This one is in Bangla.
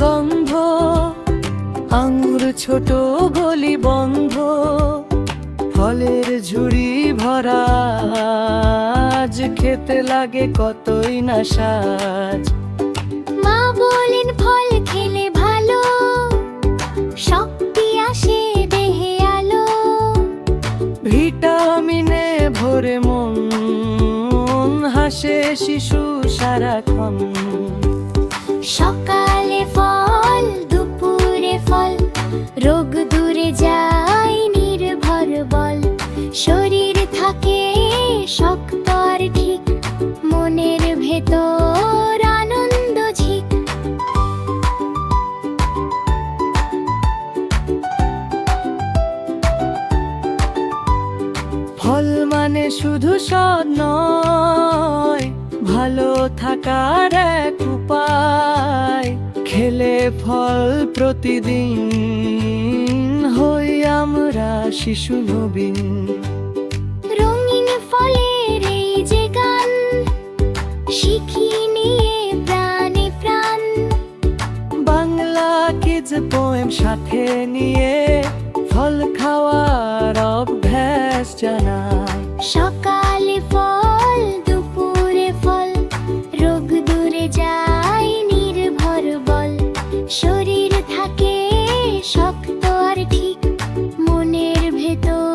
গন্ধ, আঙ্গুর ছোট গলি বন্ধ, ফলের ঝুড়ি ভরা, আজ খেতে লাগে কতই না সাজ। মা বলেন ফল খেলে ভালো, শক্তি আসে দেহে আলো, ভিটামিনে ভরে মন, হাসে শিশু সারাক্ষণ। সকালে ফল দুপুরে ফল, রোগ দূরে যায় নির্ভর বল, শরীর থাকে শক্ত আর ঠিক, মনের ভেতর আনন্দ ঝিক। ফল মানে শুধু স্বাদ নয়, ভালো থাকার এক উপায়। খেলে ফল প্রতিদিন, হই আমরা শিশু নবীন। রঙিন ফলের এই যে গান, শিখি নিয়ে প্রাণে প্রাণ, বাংলা কিডস পোয়েম সাথে নিয়ে, ফল খাওয়ার অভ্যাস জানাই। সকালে ফল দুপুরে ফল, রোগ দূরে যায় নির্ভর বল, শরীর থাকে শক্ত আর ঠিক, মনের ভেতর